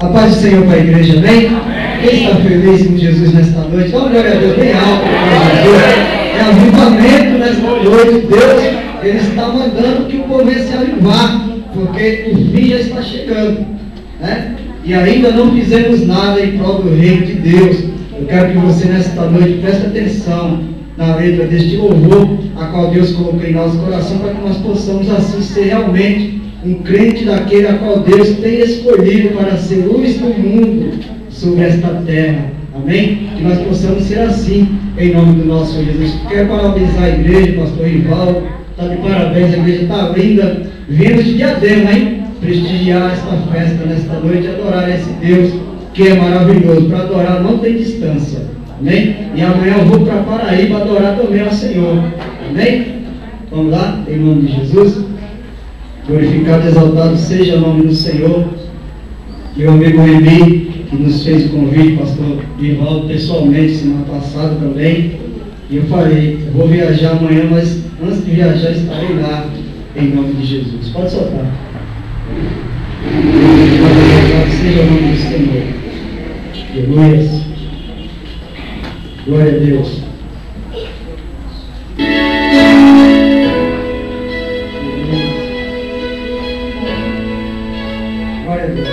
A paz do Senhor para a igreja, amém? Quem está feliz com Jesus nesta noite? Dá uma glória a Deus bem alto para Jesus. É avivamento nesta noite. Deus, Ele está mandando que o povo venha se avivar, porque o fim já está chegando, né? E ainda não fizemos nada em prol do reino de Deus. Eu quero que você nesta noite preste atenção na letra deste louvor, a qual Deus colocou em nosso coração, para que nós possamos assim ser realmente um crente daquele a qual Deus tem escolhido para ser luz do mundo sobre esta terra. Amém? Que nós possamos ser assim, em nome do nosso Senhor Jesus. Quero parabenizar a igreja, pastor Rivaldo, está de parabéns, a igreja está linda. Viemos de Diadema, hein? Prestigiar esta festa nesta noite e adorar esse Deus que é maravilhoso. Para adorar não tem distância. Amém? E amanhã eu vou para Paraíba adorar também ao Senhor. Amém? Vamos lá, em nome de Jesus. Glorificado e exaltado seja o nome do Senhor. Meu amigo Remi, que nos fez o convite, pastor Rivaldo, pessoalmente, semana passada também. E eu falei, eu vou viajar amanhã, mas antes de viajar estarei lá, em nome de Jesus. Pode soltar. Glorificado e exaltado seja o nome do Senhor. Aleluia. Glória a Deus. Glória a Deus.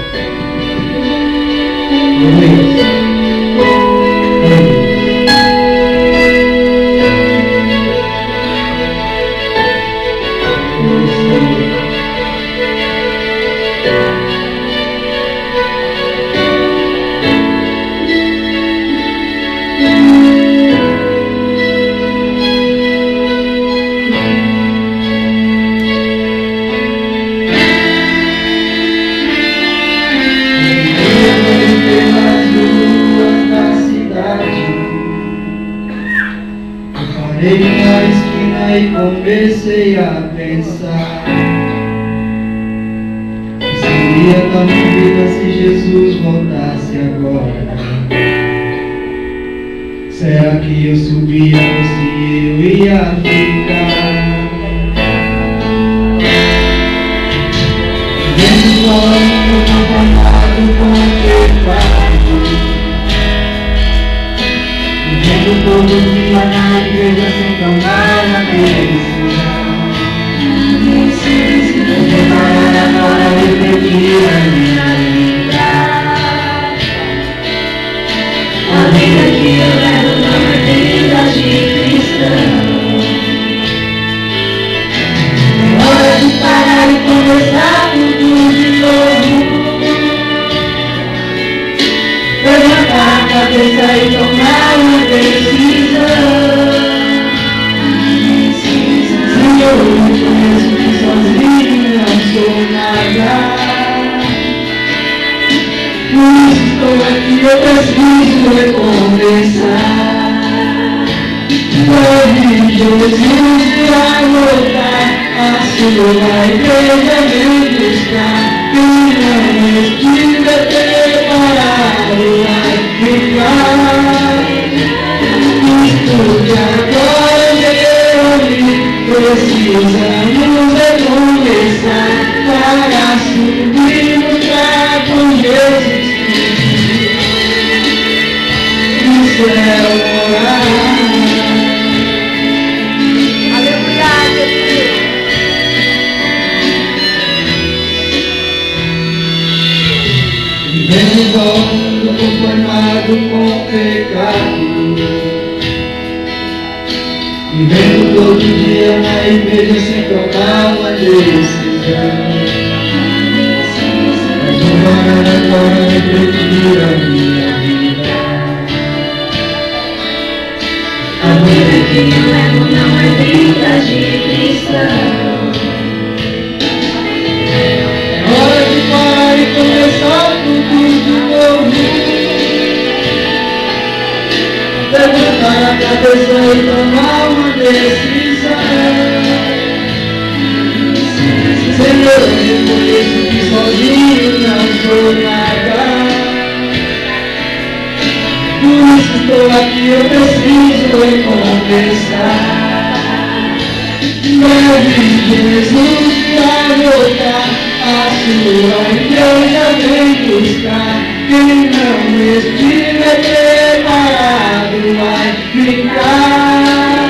E comecei a pensar, seria tão vida se Jesus voltasse agora. Será que eu subia ou se eu ia ficar? Vendo logo conformado com o pecado, vendo todo dia na igreja sem tomar a decisão. Vou preparar agora a repetir a minha vida. A vida que eu levo não é vida de cristão. É hora de parar e começar tudo de novo. Levantar a cabeça e tomar uma decisão. Senhor, eu reconheço que sozinho não sou nada. Por isso estou aqui, eu preciso recomeçar. Glória Jesus vai voltar, a sua igreja vem buscar. Quem não estiver preparado vai ficar. Estude agora, precisamos recomeçar para subirmos lá com Jesus no céu morar. Aleluia, Jesus. Vivendo conformado com o pecado, vivendo todo dia na igreja sem tomar uma decisão. Mas agora refletir a minha vida. A vida que eu levo não é vida de cristão. É hora de parar e começar tudo de novo. Levantar a cabeça e tomar uma decisão. Senhor, eu reconheço que sozinho não sou nada. Por isso estou aqui, eu preciso recomeçar. Leve Jesus para voltar, a sua igreja vem buscar. quem não estiver preparado vai ficar.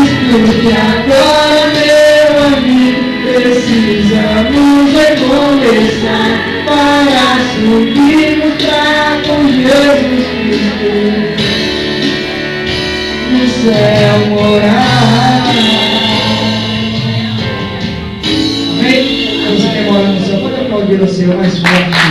Escute agora, meu amigo, precisamos recomeçar para subirmos pra com Jesus Cristo no céu morar. Amém? Você quer morar no céu? Pode aplaudir o Senhor mais forte.